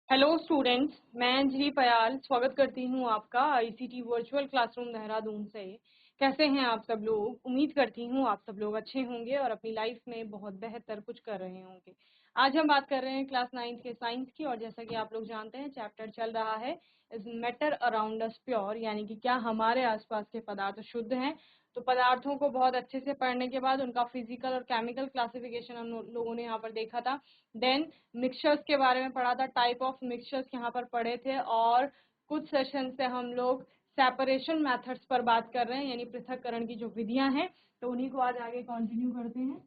Hello students, मैं अंजलि पयाल स्वागत करती हूँ आपका आईसीटी वर्चुअल क्लासरूम देहरादून से। कैसे हैं आप सब लोग? उम्मीद करती हूँ आप सब लोग अच्छे होंगे और अपनी लाइफ में बहुत बेहतर कुछ कर रहे होंगे। आज हम बात कर रहे हैं क्लास 9 के साइंस की, और जैसा कि आप लोग जानते हैं चैप्टर चल रहा है is matter around us pure, यानी कि क्या हमारे आसपास के पदार्थ शुद्ध हैं। तो पदार्थों को बहुत अच्छे से पढ़ने के बाद उनका फिजिकल और केमिकल क्लासिफिकेशन हम लोगों ने यहाँ पर देखा था। देन मिक्सचर्स के बारे में पढ़ा था, टाइप ऑफ मिक्सचर्स यहाँ पर पढ़े थे, और कुछ सेशन से हम लोग सेपरेशन मेथड्स पर बात कर रहे हैं, यानी पृथक्करण की जो विधियां हैं, तो उन्हीं को आज आगे कंटिन्यू करते हैं।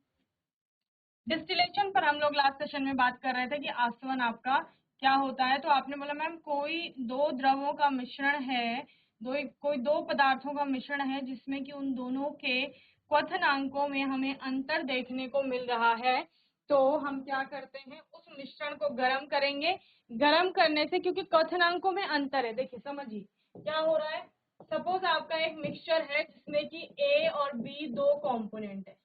डिस्टिलेशन पर हम लोग लास्ट सेशन में बात कर रहे थे कि आसवन आपका क्या होता है। तो आपने बोला मैम कोई दो द्रवों का मिश्रण है, कोई दो पदार्थों का मिश्रण है जिसमें कि उन दोनों के क्वथनांकों में हमें अंतर देखने को मिल रहा है। तो हम क्या करते हैं, उस मिश्रण को गर्म करेंगे। गर्म करने से, क्योंकि क्वथनांकों में अंतर है, देखिए समझिए क्या हो रहा है। सपोज आपका एक मिक्सचर है जिसमें कि ए और बी दो कंपोनेंट है,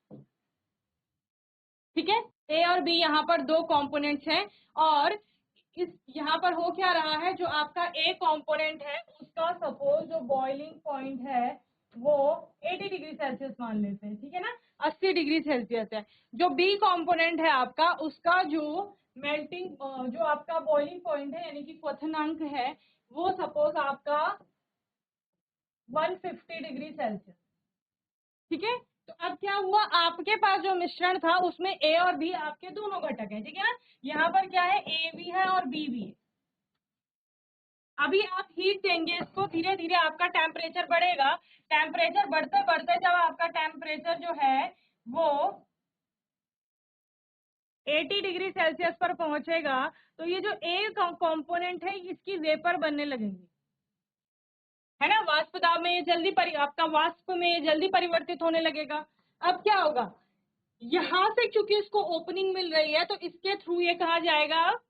ठीक है। ए और बी यहाँ पर दो कंपोनेंट्स हैं, और इस यहाँ पर हो क्या रहा है, जो आपका ए कंपोनेंट है उसका सपोज जो बॉइलिंग पॉइंट है वो 80 डिग्री सेल्सियस मान लेते हैं, ठीक है ना, 80 डिग्री सेल्सियस है। जो बी कंपोनेंट है आपका, उसका जो मेल्टिंग जो आपका बॉइलिंग पॉइंट है यानी कि क्वथनांक है, वो सपोज आपका 150 डिग्री सेल्सियस, ठीक है। तो अब क्या हुआ, आपके पास जो मिश्रण था उसमें ए और बी आपके दोनों घटक हैं, ठीक है ना। यहाँ पर क्या है, ए भी है और बी भी है। अभी आप हीट देंगे इसको, धीरे धीरे आपका टेम्परेचर बढ़ेगा। टेम्परेचर बढ़ते बढ़ते जब आपका टेम्परेचर जो है वो 80 डिग्री सेल्सियस पर पहुंचेगा, तो ये जो ए कंपोनेंट है इसकी वेपर बनने लगेंगी, है ना। वाष्प दाब में ये जल्दी आपका वाष्प में ये जल्दी परिवर्तित होने लगेगा। अब क्या होगा, यहां से क्योंकि इसको ओपनिंग मिल रही है तो इसके थ्रू ये कहा जाएगा,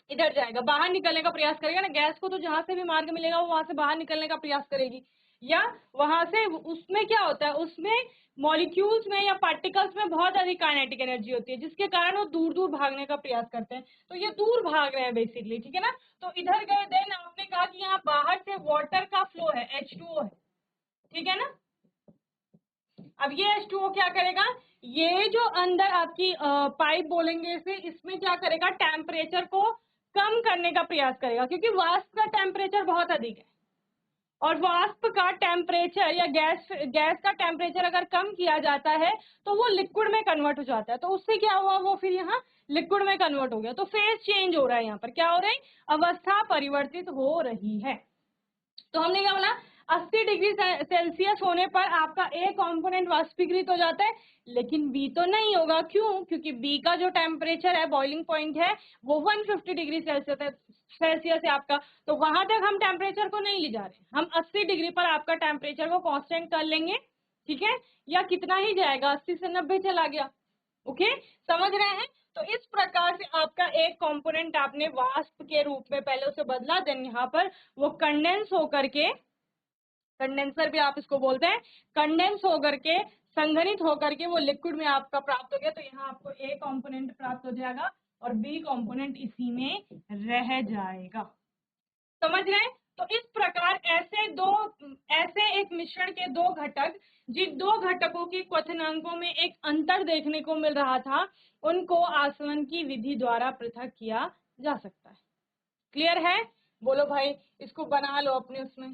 इधर जाएगा, बाहर निकलने का प्रयास करेगा ना। गैस को तो जहां से भी मार्ग मिलेगा वो वहां से बाहर निकलने का प्रयास करेगी, या वहां से, उसमें क्या होता है, उसमें मॉलिक्यूल्स में या पार्टिकल्स में बहुत अधिक काइनेटिक एनर्जी होती है, जिसके कारण वो दूर दूर भागने का प्रयास करते हैं। तो ये दूर भाग रहे हैं बेसिकली, ठीक है ना। तो इधर गए, देन आपने कहा कि यहाँ बाहर से वाटर का फ्लो है, H2O है, ठीक है ना। अब ये H2O क्या करेगा, ये जो अंदर आपकी पाइप बोलेंगे इसे, इसमें क्या करेगा, टेम्परेचर को कम करने का प्रयास करेगा, क्योंकि वाष्प का टेम्परेचर बहुत अधिक है, और वाष्प का टेम्परेचर या गैस गैस का टेम्परेचर अगर कम किया जाता है तो वो लिक्विड में कन्वर्ट हो जाता है। तो उससे क्या हुआ, वो फिर यहाँ लिक्विड में कन्वर्ट हो गया, तो फेज चेंज हो रहा है। यहाँ पर क्या हो रहा है, अवस्था परिवर्तित हो रही है। तो हमने क्या बोला, 80 डिग्री सेल्सियस होने पर आपका ए कंपोनेंट वाष्पीकृत हो जाता है, लेकिन बी तो नहीं होगा। क्यों? क्योंकि बी का जो टेम्परेचर है, बॉइलिंग पॉइंट है, वो 150 डिग्री सेल्सियस है आपका। तो वहां तक हम टेम्परेचर को नहीं ले जा रहे, हम 80 डिग्री पर आपका टेम्परेचर को कांस्टेंट कर लेंगे, ठीक है। या कितना ही जाएगा, 80 से 90 चला गया, ओके, समझ रहे हैं। तो इस प्रकार से आपका एक कंपोनेंट आपने वाष्प के रूप में पहले उसे बदला, देन यहाँ पर वो कंडेंस होकर के, कंडेंसर भी आप इसको बोलते हैं, कंडेंस होकर के, संघनित होकर के वो लिक्विड में आपका प्राप्त हो गया। तो यहाँ आपको ए कंपोनेंट प्राप्त हो जाएगा और बी कंपोनेंट इसी में रह जाएगा, समझ रहे हैं। तो इस प्रकार ऐसे एक मिश्रण के दो घटक, जिन दो घटकों के क्वथनांकों में एक अंतर देखने को मिल रहा था, उनको आसवन की विधि द्वारा पृथक किया जा सकता है। क्लियर है? बोलो भाई, इसको बना लो अपने उसमें।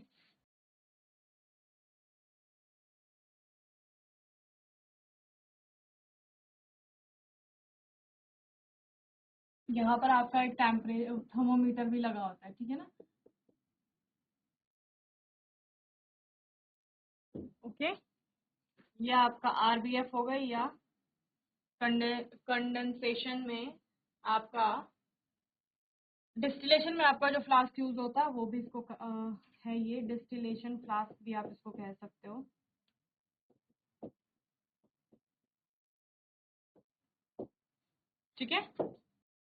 यहाँ पर आपका एक टेम्परेचर थर्मोमीटर भी लगा होता है, ठीक है ना। ओके, ये आपका आरबीएफ हो गई, या कंडेंसेशन में आपका, डिस्टिलेशन में आपका जो फ्लास्क यूज होता है वो भी इसको है, ये डिस्टिलेशन फ्लास्क भी आप इसको कह सकते हो, ठीक है।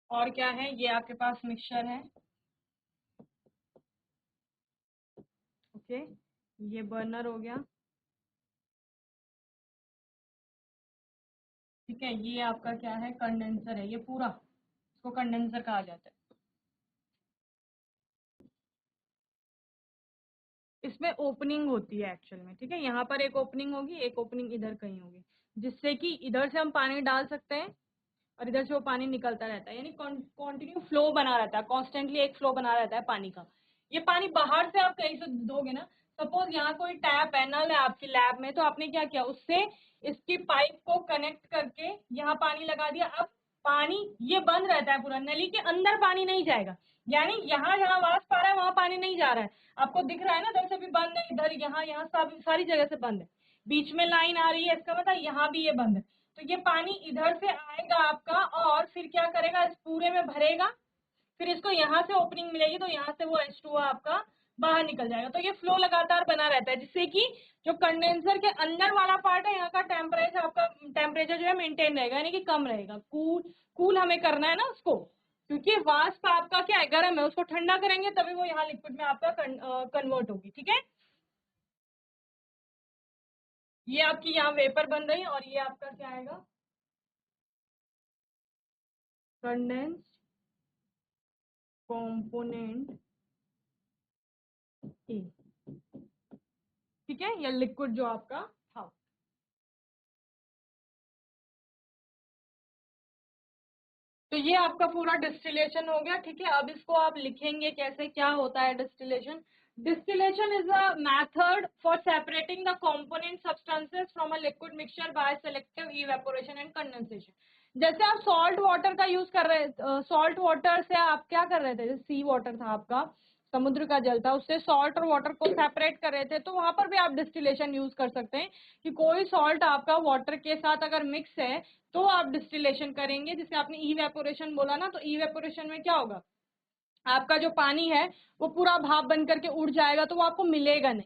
और क्या है, ये आपके पास मिक्सचर है, ओके, ये बर्नर हो गया, ठीक है। ये आपका क्या है, कंडेंसर है, ये पूरा इसको कंडेंसर कहा जाता है। इसमें ओपनिंग होती है एक्चुअल में, ठीक है। यहाँ पर एक ओपनिंग होगी, एक ओपनिंग इधर कहीं होगी, जिससे कि इधर से हम पानी डाल सकते हैं और इधर से वो पानी निकलता रहता है, यानी कंटिन्यू फ्लो बना रहता है, कॉन्स्टेंटली एक फ्लो बना रहता है पानी का। ये पानी बाहर से आप कहीं से दोगे ना, सपोज यहाँ कोई टैप है, नल है आपकी लैब में, तो आपने क्या किया, उससे इसकी पाइप को कनेक्ट करके यहाँ पानी लगा दिया। अब पानी ये बंद रहता है पूरा, नली के अंदर पानी नहीं जाएगा, यानी यहाँ जहाँ वाष्प आ रहा है वहां पानी नहीं जा रहा है। आपको दिख रहा है ना, इधर से भी बंद है, इधर यहाँ सारी जगह से बंद है, बीच में लाइन आ रही है, इसका मतलब यहाँ भी ये बंद है। तो ये पानी इधर से आएगा आपका और फिर क्या करेगा, इस पूरे में भरेगा, फिर इसको यहाँ से ओपनिंग मिलेगी तो यहाँ से वो H2O आपका बाहर निकल जाएगा। तो ये फ्लो लगातार बना रहता है, जिससे कि जो कंडेंसर के अंदर वाला पार्ट है यहाँ का टेम्परेचर, आपका टेम्परेचर जो है मेंटेन रहेगा, यानी कि कम रहेगा। कूल हमें करना है ना उसको, क्योंकि वाष्प आपका क्या है, गर्म है, उसको ठंडा करेंगे तभी वो यहाँ लिक्विड में आपका कन्वर्ट होगी, ठीक है। ये आपकी यहाँ वेपर बन रही है और ये आपका क्या आएगा, कंडेंस्ड कंपोनेंट ए, ठीक है, या लिक्विड जो आपका था। तो ये आपका पूरा डिस्टिलेशन हो गया, ठीक है। अब इसको आप लिखेंगे कैसे, क्या होता है distillation. Distillation is a method for separating the component substances from a liquid mixture by selective evaporation and condensation. जैसे आप सॉल्ट वाटर का यूज कर रहे, सॉल्ट वाटर से आप क्या कर रहे थे, जैसे सी वाटर था आपका, समुद्र का जल था, उससे सॉल्ट और वाटर को सेपरेट कर रहे थे, तो वहां पर भी आप डिस्टिलेशन यूज कर सकते हैं कि कोई सॉल्ट आपका वाटर के साथ अगर मिक्स है तो आप डिस्टिलेशन करेंगे। जैसे आपने इवेपोरेशन बोला ना, तो इवेपोरेशन में क्या होगा, आपका जो पानी है वो पूरा भाप बन करके उड़ जाएगा, तो वो आपको मिलेगा नहीं,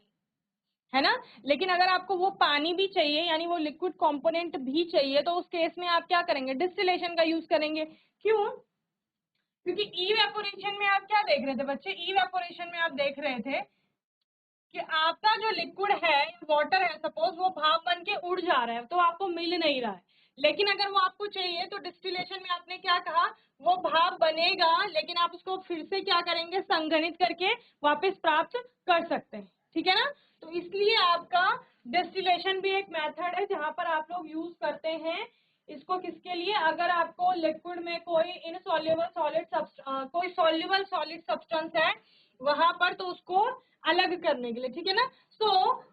है ना। लेकिन अगर आपको वो पानी भी चाहिए, यानी वो लिक्विड कंपोनेंट भी चाहिए, तो उस केस में आप क्या करेंगे, डिस्टिलेशन का यूज करेंगे। क्यों, क्योंकि इवेपोरेशन में आप क्या देख रहे थे बच्चे, इवेपोरेशन में आप देख रहे थे कि आपका जो लिक्विड है, वाटर है सपोज, वो भाप बन के उड़ जा रहा है, तो आपको मिल नहीं रहा है। लेकिन अगर वो आपको चाहिए तो डिस्टिलेशन में आपने क्या कहा, वो भाप बनेगा, लेकिन आप उसको फिर से क्या करेंगे, संघनित करके वापस प्राप्त कर सकते हैं, ठीक है ना। तो इसलिए आपका डिस्टिलेशन भी एक मेथड है जहां पर आप लोग यूज करते हैं इसको। किसके लिए, अगर आपको लिक्विड में कोई इनसॉल्युबल सॉलिड कोई सॉल्युबल सॉलिड सब्सटेंस है वहां पर, तो उसको अलग करने के लिए, ठीक है ना। सो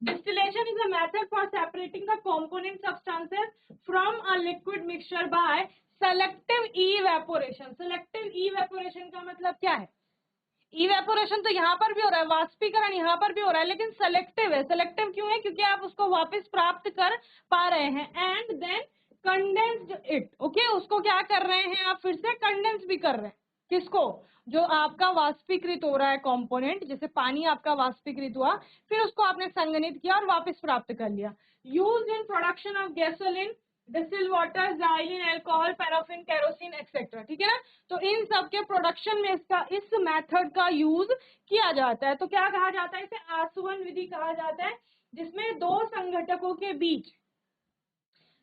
distillation is a method for separating the component substances from a liquid mixture by selective evaporation. selective evaporation का मतलब क्या है, इवेपोरेशन तो यहाँ पर भी हो रहा है, वाष्पीकरण यहाँ पर भी हो रहा है, लेकिन सेलेक्टिव है। सेलेक्टिव क्यों है, क्योंकि आप उसको वापस प्राप्त कर पा रहे हैं। And then condensed it, okay, उसको क्या कर रहे हैं आप, फिर से कंडेंस भी कर रहे हैं, किसको, जो आपका वाष्पीकृत हो रहा है कंपोनेंट, जैसे पानी आपका वाष्पीकृत हुआ, फिर उसको आपने संघनित किया और वापस प्राप्त कर लिया। Use in production of gasoline, distil water, xylene, alcohol, paraffin, kerosene etcetera, ठीक है ना। तो इन सब के प्रोडक्शन में इसका, इस मेथड का यूज किया जाता है। तो क्या कहा जाता है, इसे आसवन विधि कहा जाता है, जिसमें दो संघटकों के बीच,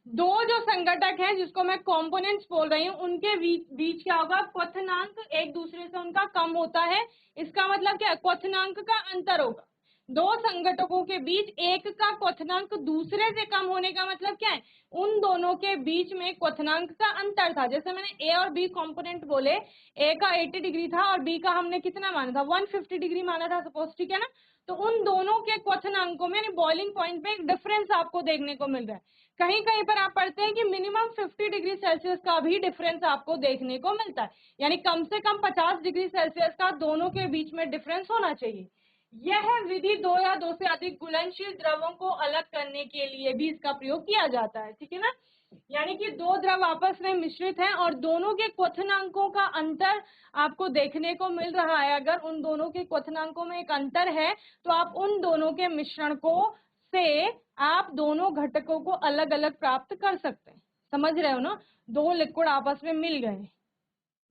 दो जो संघटक हैं जिसको मैं कंपोनेंट्स बोल रही हूँ, उनके बीच क्या होगा, क्वथनांक एक दूसरे से उनका कम होता है। इसका मतलब क्या है, क्वथनांक का अंतर होगा। दो संघटकों के बीच एक का क्वथनांक दूसरे से कम होने का मतलब क्या है, उन दोनों के बीच में क्वथनांक का अंतर था। जैसे मैंने ए और बी कंपोनेंट बोले, ए का 80 डिग्री था और बी का हमने कितना माना था, 150 डिग्री माना था सपोज, ठीक है ना। तो उन दोनों के क्वथनांकों में, यानी बॉइलिंग पॉइंट पे एक डिफरेंस आपको देखने को मिल रहा है। कहीं कहीं पर आप पढ़ते हैं कि मिनिमम 50 डिग्री सेल्सियस का भी डिफरेंस आपको देखने को मिलता है, यानी कम से कम 50 डिग्री सेल्सियस का दोनों के बीच में डिफरेंस होना चाहिए। यह विधि दो या दो से अधिक घुलनशील द्रवों को अलग करने के लिए भी इसका प्रयोग किया जाता है, ठीक है ना। यानी कि दो द्रव आपस में मिश्रित हैं और दोनों के क्वथनांकों का अंतर आपको देखने को मिल रहा है। अगर उन दोनों के क्वथनांकों में एक अंतर है तो आप उन दोनों के मिश्रण को से आप दोनों घटकों को अलग अलग प्राप्त कर सकते हैं। समझ रहे हो ना, दो लिक्विड आपस में मिल गए,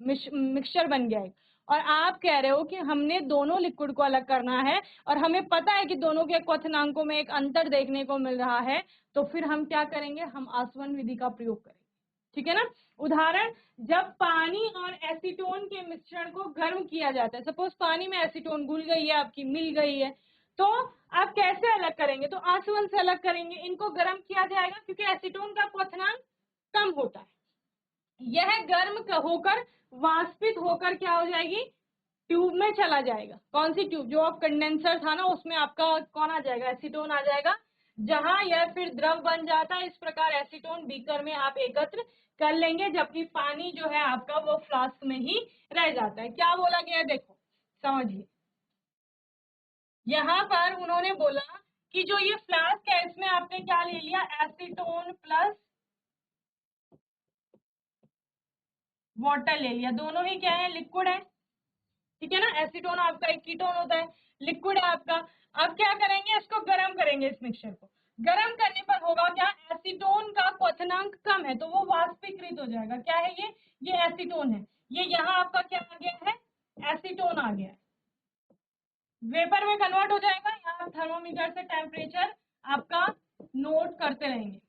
मिक्सचर बन गया है, और आप कह रहे हो कि हमने दोनों लिक्विड को अलग करना है और हमें पता है कि दोनों के क्वथनांकों में एक अंतर देखने को मिल रहा है, तो फिर हम क्या करेंगे, हम आसवन विधि का प्रयोग करेंगे। ठीक है ना। उदाहरण, जब पानी और एसीटोन के मिश्रण को गर्म किया जाता है, सपोज पानी में एसीटोन घुल गई है आपकी, मिल गई है, तो आप कैसे अलग करेंगे, तो आसवन से अलग करेंगे। इनको गर्म किया जाएगा क्योंकि एसीटोन का क्वथनांक कम होता है। यह गर्म होकर वाष्पित होकर क्या हो जाएगी, ट्यूब में चला जाएगा। कौन सी ट्यूब, जो आप कंडेंसर था ना उसमें आपका कौन आ जाएगा, एसीटोन आ जाएगा, जहां यह फिर द्रव बन जाता है। इस प्रकार एसीटोन बीकर में आप एकत्र कर लेंगे, जबकि पानी जो है आपका वो फ्लास्क में ही रह जाता है। क्या बोला गया है देखो, समझिए। यहाँ पर उन्होंने बोला कि जो ये फ्लास्क है इसमें आपने क्या ले लिया, एसीटोन प्लस वाटर ले लिया। दोनों ही क्या है, लिक्विड है, ठीक है ना। एसीटोन आपका एक कीटोन होता है, लिक्विड है आपका। अब क्या करेंगे, इसको गर्म करेंगे, इस मिक्सचर को गर्म करने पर होगा क्या, एसीटोन का क्वथनांक कम है तो वो वाष्पीकृत हो जाएगा। क्या है ये एसीटोन है, ये यहाँ आपका क्या आ गया है, एसीटोन आ गया है, वेपर में कन्वर्ट हो जाएगा। यहाँ थर्मोमीटर से टेम्परेचर आपका नोट करते रहेंगे,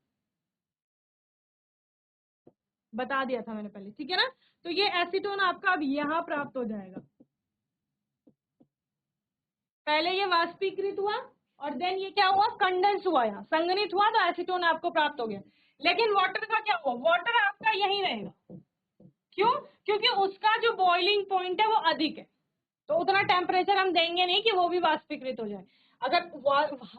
बता दिया था मैंने पहले, ठीक है ना। तो ये एसीटोन आपका अब यहाँ प्राप्त हो जाएगा। पहले ये वाष्पीकृत हुआ और देन ये क्या हुआ, कंडेंस हुआ, यहाँ संघनित हुआ, तो एसीटोन आपको प्राप्त हो गया। लेकिन वाटर का क्या हुआ, वाटर आपका यही रहेगा। क्यों, क्योंकि उसका जो बॉइलिंग पॉइंट है वो अधिक है, तो उतना टेम्परेचर हम देंगे नहीं कि वो भी वाष्पीकृत हो जाए। अगर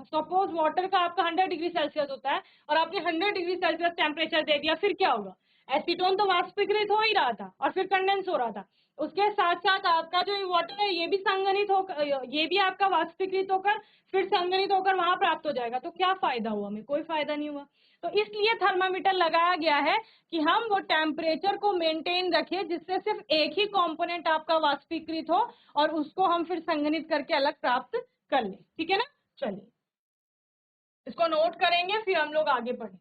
सपोज वाटर का आपका 100 डिग्री सेल्सियस होता है और आपने 100 डिग्री सेल्सियस टेम्परेचर दे दिया, फिर क्या होगा, एसीटोन तो वाष्पीकृत हो ही रहा था और फिर कंडेंस हो रहा था। उसके साथ साथ आपका जो वाटर है ये भी संघनित होकर, ये भी आपका वाष्पीकृत होकर फिर संघनित होकर वहां प्राप्त हो जाएगा। तो क्या फायदा हुआ, हमें कोई फायदा नहीं हुआ। तो इसलिए थर्मामीटर लगाया गया है कि हम वो टेम्परेचर को मेंटेन रखें जिससे सिर्फ एक ही कंपोनेंट आपका वाष्पीकृत हो और उसको हम फिर संघनित करके अलग प्राप्त कर लें, ठीक है ना। चलिए इसको नोट करेंगे, फिर हम लोग आगे बढ़ें।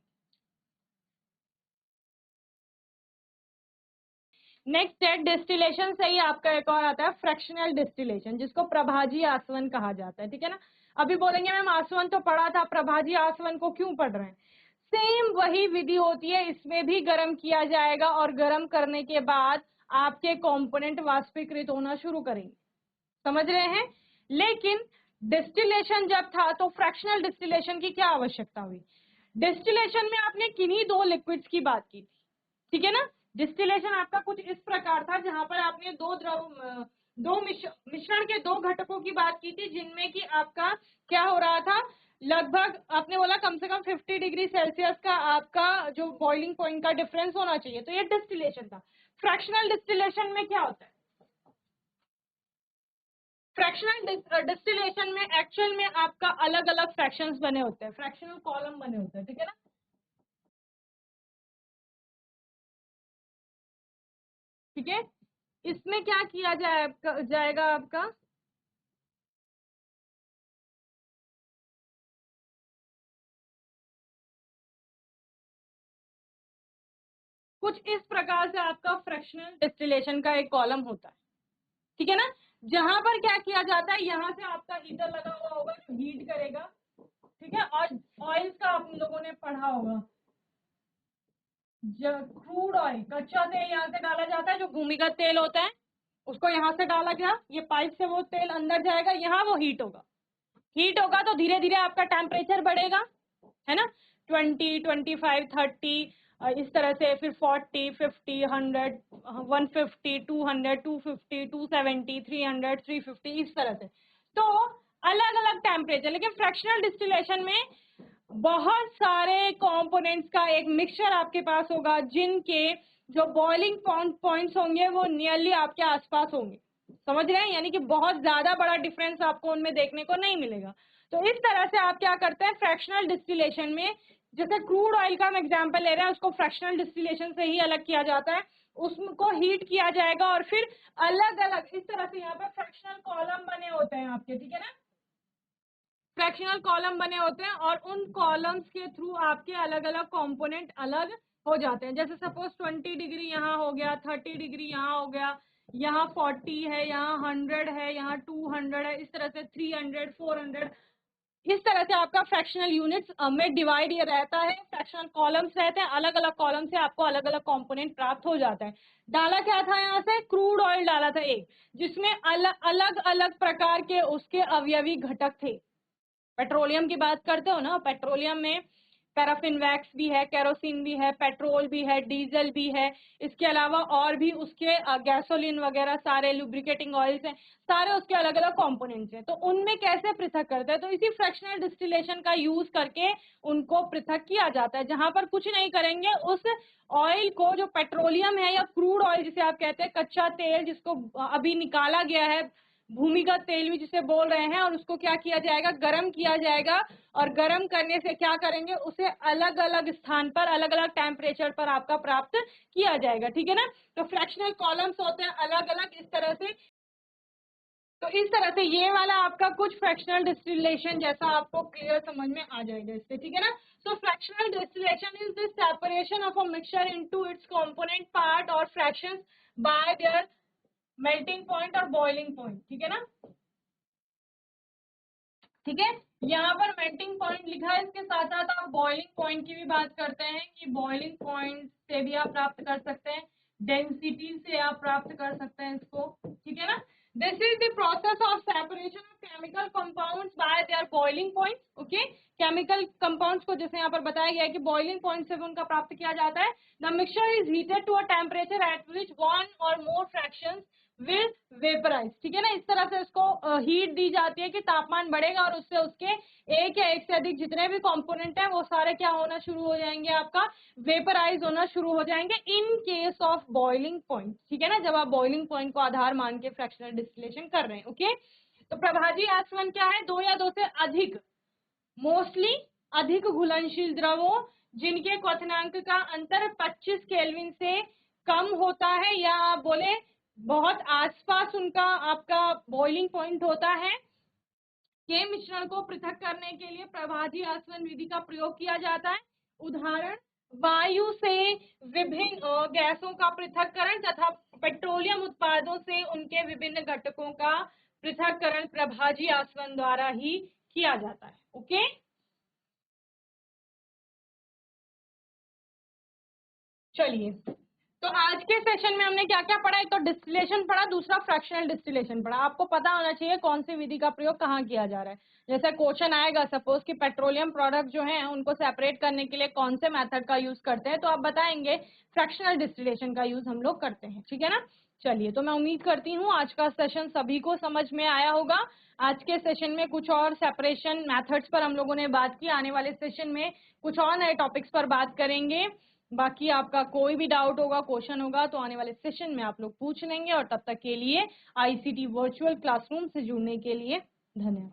नेक्स्ट है डिस्टिलेशन से ही आपका एक और आता है फ्रैक्शनल डिस्टिलेशन, जिसको प्रभाजी आसवन कहा जाता है, ठीक है ना। अभी बोलेंगे मैम आसवन तो पढ़ा था, प्रभाजी आसवन को क्यों पढ़ रहे हैं, सेम वही विधि होती है, इसमें भी गर्म किया जाएगा और गर्म करने के बाद आपके कंपोनेंट वाष्पीकृत होना शुरू करेंगे, समझ रहे हैं। लेकिन डिस्टिलेशन जब था तो फ्रैक्शनल डिस्टिलेशन की क्या आवश्यकता हुई, डिस्टिलेशन में आपने किन्हीं दो लिक्विड्स की बात की थी, ठीक है ना। डिस्टिलेशन आपका कुछ इस प्रकार था जहां पर आपने दो मिश्रण के दो घटकों की बात की थी, जिनमें कि आपका क्या हो रहा था, लगभग आपने बोला कम से कम 50 डिग्री सेल्सियस का आपका जो बॉइलिंग पॉइंट का डिफरेंस होना चाहिए, तो ये डिस्टिलेशन था। फ्रैक्शनल डिस्टिलेशन में क्या होता है, फ्रैक्शनल डिस्टिलेशन में एक्चुअल में आपका अलग अलग फ्रैक्शंस बने होते हैं, फ्रैक्शनल कॉलम बने होते हैं, ठीक है ना। ठीक है, इसमें क्या किया जाएगा आपका, कुछ इस प्रकार से आपका फ्रैक्शनल डिस्टिलेशन का एक कॉलम होता है, ठीक है ना। जहां पर क्या किया जाता है, यहाँ से आपका हीटर लगा हुआ होगा जो हीट करेगा, ठीक है। और ऑयल्स का आप लोगों ने पढ़ा होगा, क्रूड ऑयल, कच्चा तेल यहाँ से डाला जाता है, जो भूमिगत तेल होता है उसको यहाँ से डाला गया, ये पाइप से वो तेल अंदर जाएगा, यहाँ वो हीट होगा, हीट होगा तो धीरे धीरे आपका टेम्परेचर बढ़ेगा, है ना। 20, 25, 30 इस तरह से, फिर 40, 50, 100, 150, 200, 250, 270, 300, 350 इस तरह से। तो अलग अलग टेम्परेचर, लेकिन फ्रैक्शनल डिस्टिलेशन में बहुत सारे कंपोनेंट्स का एक मिक्सचर आपके पास होगा, जिनके जो बॉइलिंग पॉइंट्स होंगे वो नियरली आपके आसपास होंगे, समझ रहे हैं, यानी कि बहुत ज्यादा बड़ा डिफरेंस आपको उनमें देखने को नहीं मिलेगा। तो इस तरह से आप क्या करते हैं फ्रैक्शनल डिस्टिलेशन में, जैसे क्रूड ऑयल का हम एग्जांपल ले रहे हैं, उसको फ्रैक्शनल डिस्टिलेशन से ही अलग किया जाता है, उसको हीट किया जाएगा और फिर अलग अलग इस तरह से यहाँ पे फ्रैक्शनल कॉलम बने होते हैं आपके, ठीक है ना। फ्रैक्शनल कॉलम बने होते हैं और उन कॉलम्स के थ्रू आपके अलग अलग कंपोनेंट अलग हो जाते हैं। जैसे सपोज 20 डिग्री यहाँ हो गया, 30 डिग्री यहाँ हो गया, यहाँ 40 है, यहाँ 100 है, यहाँ 200 है, इस तरह से 300, 400 इस तरह से आपका फ्रैक्शनल यूनिट्स में डिवाइड ये रहता है, फ्रैक्शनल कॉलम्स रहते हैं, अलग अलग कॉलम से आपको अलग अलग कंपोनेंट प्राप्त हो जाता है। डाला क्या था यहाँ से, क्रूड ऑयल डाला था एक, जिसमें अलग अलग प्रकार के उसके अवयवी घटक थे। पेट्रोलियम की बात करते हो ना, पेट्रोलियम में पैराफिन वैक्स भी है, केरोसिन भी है, पेट्रोल भी है, डीजल भी है, इसके अलावा और भी उसके गैसोलीन वगैरह सारे लुब्रिकेटिंग ऑयल्स हैं, सारे उसके अलग अलग कंपोनेंट्स हैं। तो उनमें कैसे पृथक करते हैं, तो इसी फ्रैक्शनल डिस्टिलेशन का यूज करके उनको पृथक किया जाता है, जहां पर कुछ नहीं करेंगे, उस ऑयल को, जो पेट्रोलियम है या क्रूड ऑयल जिसे आप कहते हैं, कच्चा तेल जिसको अभी निकाला गया है, भूमिगत तेल भी जिसे बोल रहे हैं, और उसको क्या किया जाएगा, गर्म किया जाएगा, और गर्म करने से क्या करेंगे, उसे अलग अलग स्थान पर अलग अलग टेम्परेचर पर आपका प्राप्त किया जाएगा। ठीक है ना। तो फ्रैक्शनल कॉलम्स होते हैं अलग अलग इस तरह से। तो इस तरह से ये वाला आपका कुछ फ्रैक्शनल डिस्टिलेशन जैसा आपको क्लियर समझ में आ जाएगा इससे। ठीक है ना। So fractional distillation is the separation of a mixture into its component part और fractions by their melting point और बॉइलिंग पॉइंट। ठीक है ना। ठीक है, यहाँ पर मेल्टिंग पॉइंट लिखा है, इसके साथ साथ आप बॉइलिंग पॉइंट की भी बात करते हैं कि बॉइलिंग पॉइंट से भी आप प्राप्त कर सकते हैं, डेंसिटी से आप प्राप्त कर सकते हैं इसको। ठीक है ना। This is the process of separation of chemical compounds bye there boiling point. Okay, chemical compounds को जैसे यहाँ पर बताया गया है कि बॉइलिंग पॉइंट से उनका प्राप्त किया जाता है। The mixture is heated to a temperature at which one or more fractions will vaporise. ठीक है ना। इस तरह से उसको हीट दी जाती है कि तापमान बढ़ेगा और उससे उसके एक या एक से अधिक जितने भी कंपोनेंट हैं वो सारे क्या होना शुरू हो जाएंगे, आपका वेपराइज होना शुरू हो जाएंगे in case of boiling point. ठीक है ना, जब आप बॉइलिंग पॉइंट को आधार मान के फ्रैक्शनल डिस्टिलेशन कर रहे हैं। ओके, तो प्रभाजी आचरण क्या है, दो या दो से अधिक, मोस्टली अधिक घुलनशील द्रवों जिनके क्वथनांक का अंतर 25 केल्विन से कम होता है, या आप बोले बहुत आसपास उनका आपका बॉइलिंग पॉइंट होता है, के मिश्रण को पृथक करने के लिए प्रभाजी आसवन विधि का प्रयोग किया जाता है। उदाहरण, वायु से विभिन्न गैसों का पृथक्करण तथा पेट्रोलियम उत्पादों से उनके विभिन्न घटकों का पृथक्करण प्रभाजी आसवन द्वारा ही किया जाता है। ओके, चलिए, तो आज के सेशन में हमने क्या क्या पढ़ा, एक तो डिस्टिलेशन पढ़ा, दूसरा फ्रैक्शनल डिस्टिलेशन पढ़ा। आपको पता होना चाहिए कौन सी विधि का प्रयोग कहाँ किया जा रहा है। जैसे क्वेश्चन आएगा सपोज कि पेट्रोलियम प्रोडक्ट जो है उनको सेपरेट करने के लिए कौन से मेथड का यूज करते हैं, तो आप बताएंगे फ्रैक्शनल डिस्टिलेशन का यूज हम लोग करते हैं। ठीक है ना। चलिए, तो मैं उम्मीद करती हूँ आज का सेशन सभी को समझ में आया होगा। आज के सेशन में कुछ और सेपरेशन मेथड्स पर हम लोगों ने बात की, आने वाले सेशन में कुछ और नए टॉपिक्स पर बात करेंगे। बाकी आपका कोई भी डाउट होगा, क्वेश्चन होगा, तो आने वाले सेशन में आप लोग पूछ लेंगे। और तब तक के लिए आईसीटी वर्चुअल क्लासरूम से जुड़ने के लिए धन्यवाद।